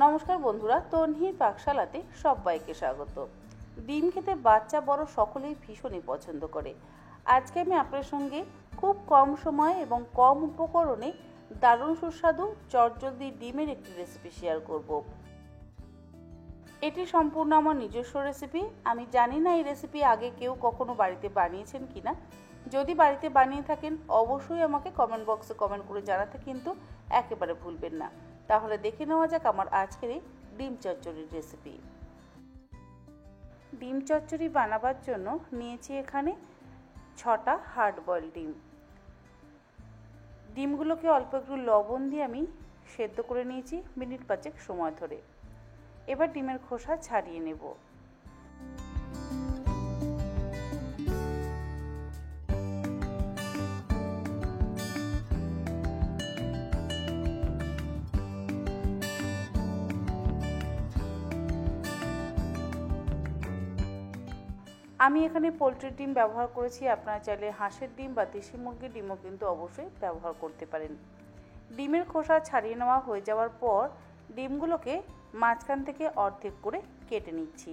নমস্কার বন্ধুরা, তন্হির পাকশালাতে সবাইকে স্বাগত। ডিম খেতে বাচ্চা বড় সকলেই ভীষণই পছন্দ করে। আজকে আমি আপনার সঙ্গে খুব কম সময়ে এবং কম উপকরণে দারুণ সুস্বাদু চটজলদি ডিমের একটি রেসিপি শেয়ার করব। এটি সম্পূর্ণ আমার নিজস্ব রেসিপি। আমি জানি না এই রেসিপি আগে কেউ কখনো বাড়িতে বানিয়েছেন কিনা। যদি বাড়িতে বানিয়ে থাকেন অবশ্যই আমাকে কমেন্ট বক্সে কমেন্ট করে জানাতে কিন্তু একেবারে ভুলবেন না। তাহলে দেখে নেওয়া যাক আমার আজকের এই ডিম চচ্চড়ির রেসিপি। ডিম চচ্চড়ি বানাবার জন্য নিয়েছি এখানে 6টা হার্ড বয়েল ডিম। ডিমগুলোকে অল্প একটু লবণ দিয়ে আমি সেদ্ধ করে নিয়েছি মিনিট 5 সময় ধরে। এবার ডিমের খোসা ছাড়িয়ে নেব। আমি এখানে পোলট্রির ডিম ব্যবহার করেছি, আপনারা চাইলে হাঁসের ডিম বা দেশি মুরগির ডিমও কিন্তু অবশ্যই ব্যবহার করতে পারেন। ডিমের খোসা ছাড়িয়ে নেওয়া হয়ে যাওয়ার পর ডিমগুলোকে মাঝখান থেকে অর্ধেক করে কেটে নিচ্ছি।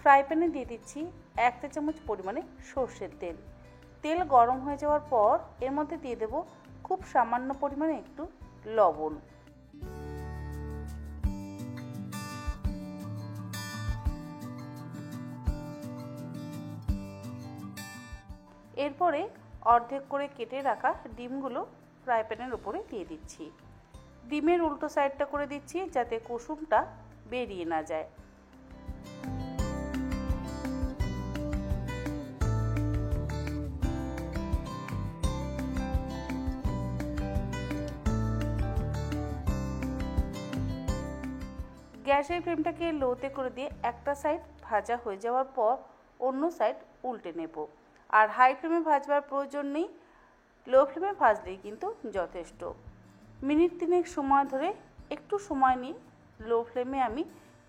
ফ্রাই প্যানে দিয়ে দিচ্ছি 1 চা চামচ পরিমাণে সর্ষের তেল। তেল গরম হয়ে যাওয়ার পর এর মধ্যে দিয়ে দেব খুব সামান্য পরিমাণে একটু লবণ। এরপরে অর্ধেক করে কেটে রাখা ডিমগুলো ফ্রাই প্যানের উপরে দিয়ে দিচ্ছি। ডিমের উল্টো সাইডটা করে দিচ্ছি যাতে কুসুমটা বেরিয়ে না যায়। গ্যাসের ফ্লেমটাকে লোতে করে দিয়ে একটা সাইড ভাজা হয়ে যাওয়ার পর অন্য সাইড উল্টে নেব। আর হাই ফ্লেমে ভাজবার প্রয়োজন নেই, লো ফ্লেমে ভাজলেই কিন্তু যথেষ্ট। মিনিট 3 সময় ধরে একটু সময় নিয়ে লো ফ্লেমে আমি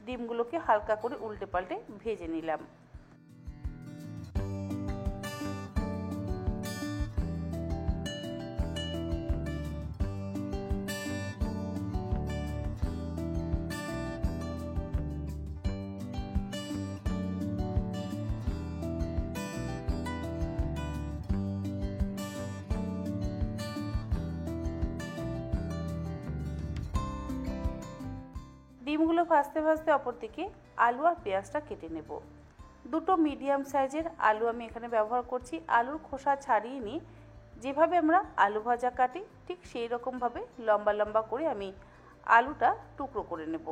ডিমগুলোকে হালকা করে উল্টে পাল্টে ভেজে নিলাম। ডিমগুলো ভাজতে ভাজতে অপরদিকে আলু আর পেঁয়াজটা কেটে নেব। দুটো মিডিয়াম সাইজের আলু আমি এখানে ব্যবহার করছি। আলুর খোসা ছাড়িয়ে নিয়ে যেভাবে আমরা আলু ভাজা কাটি ঠিক সেই রকমভাবে লম্বা লম্বা করে আমি আলুটা টুকরো করে নেব।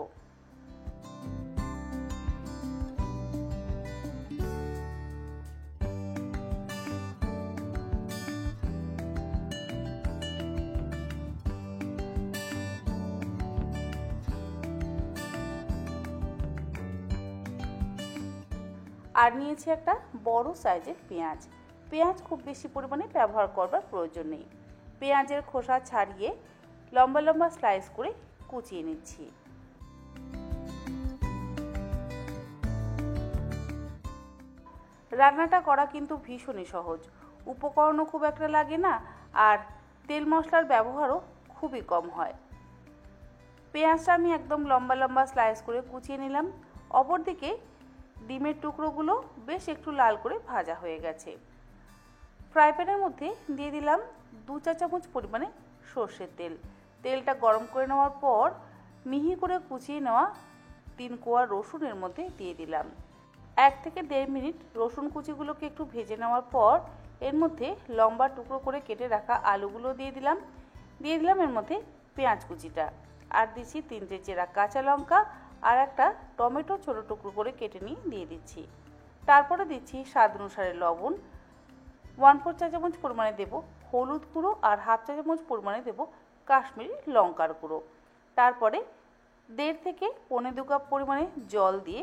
আর নিয়েছি একটা বড় সাইজের পেঁয়াজ। পেঁয়াজ খুব বেশি পরিমাণে ব্যবহার করবার প্রয়োজন নেই। পেঁয়াজের খোসা ছাড়িয়ে লম্বা লম্বা স্লাইস করে কুচিয়ে নিচ্ছি। রান্নাটা করা কিন্তু ভীষণই সহজ, উপকরণও খুব একটা লাগে না, আর তেল মশলার ব্যবহারও খুবই কম হয়। পেঁয়াজটা আমি একদম লম্বা লম্বা স্লাইস করে কুচিয়ে নিলাম। অপরদিকে ডিমের টুকরোগুলো বেশ একটু লাল করে ভাজা হয়ে গেছে। ফ্রাই প্যানের মধ্যে দিয়ে দিলাম 2 চা চামচ পরিমাণে সর্ষের তেল। তেলটা গরম করে নেওয়ার পর মিহি করে কুচিয়ে নেওয়া 3 কোয়া রসুন এর মধ্যে দিয়ে দিলাম। 1 থেকে 1.5 মিনিট রসুন কুচিগুলোকে একটু ভেজে নেওয়ার পর এর মধ্যে লম্বা টুকরো করে কেটে রাখা আলুগুলো দিয়ে দিলাম এর মধ্যে পেঁয়াজ কুচিটা, আর দিচ্ছি 3টে চেরা কাঁচা লঙ্কা আর একটা টমেটো ছোটো টুকরো করে কেটে নিয়ে দিয়ে দিচ্ছি। তারপরে দিচ্ছি স্বাদ অনুসারে লবণ, 1/4 চা চামচ পরিমাণে দেব হলুদ গুঁড়ো আর 1/2 চা চামচ পরিমাণে দেব কাশ্মীরি লঙ্কার গুঁড়ো। তারপরে 1.5 থেকে 1.25 কাপ পরিমাণে জল দিয়ে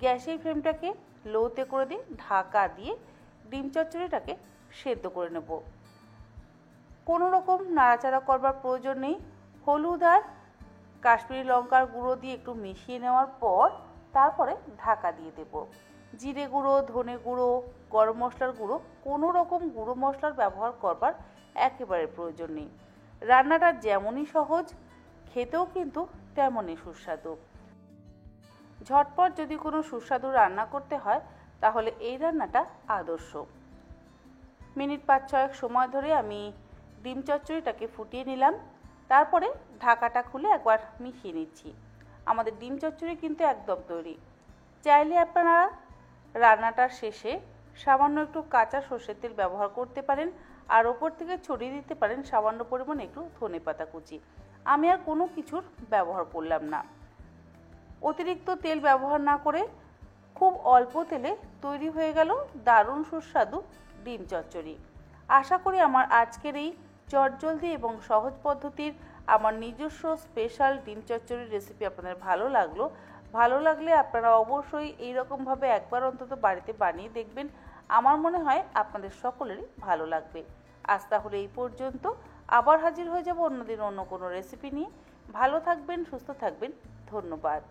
গ্যাসের ফ্লেমটাকে লোতে করে দিয়ে ঢাকা দিয়ে ডিম চচ্চড়িটাকে সেদ্ধ করে নেব। কোনো রকম নাড়াচাড়া করবার প্রয়োজন নেই। হলুদ আর কাশ্মীরি লঙ্কার গুঁড়ো দিয়ে একটু মিশিয়ে নেওয়ার পর তারপরে ঢাকা দিয়ে দেব। জিরে গুঁড়ো, ধনে গুঁড়ো, গরম মশলার গুঁড়ো, কোনো রকম গুঁড়ো মশলার ব্যবহার করবার একেবারে প্রয়োজন নেই। রান্নাটা যেমনই সহজ, খেতেও কিন্তু তেমনই সুস্বাদু। ঝটপট যদি কোনো সুস্বাদু রান্না করতে হয় তাহলে এই রান্নাটা আদর্শ। মিনিট 5-6 সময় ধরে আমি ডিম চচ্চড়িটাকে ফুটিয়ে নিলাম। তারপরে ঢাকাটা খুলে একবার মিশিয়ে নিচ্ছি। আমাদের ডিম চচ্চড়ি কিন্তু একদম তৈরি। চাইলে আপনারা রান্নাটার শেষে সামান্য একটু কাঁচা সর্ষের তেল ব্যবহার করতে পারেন, আর ওপর থেকে ছড়িয়ে দিতে পারেন সামান্য পরিমাণ একটু ধনেপাতা কুচি। আমি আর কোনো কিছুর ব্যবহার করলাম না। অতিরিক্ত তেল ব্যবহার না করে খুব অল্প তেলে তৈরি হয়ে গেল দারুণ সুস্বাদু ডিম চচ্চড়ি। আশা করি আমার আজকের এই চটজলদি এবং সহজ পদ্ধতির আমার নিজস্ব স্পেশাল ডিম চচ্চড়ির রেসিপি আপনাদের ভালো লাগলো। ভালো লাগলে আপনারা অবশ্যই এইরকমভাবে একবার অন্তত বাড়িতে বানিয়ে দেখবেন। আমার মনে হয় আপনাদের সকলেরই ভালো লাগবে। আজ তাহলে এই পর্যন্ত। আবার হাজির হয়ে যাব অন্যদিন অন্য কোনো রেসিপি নিয়ে। ভালো থাকবেন, সুস্থ থাকবেন। ধন্যবাদ।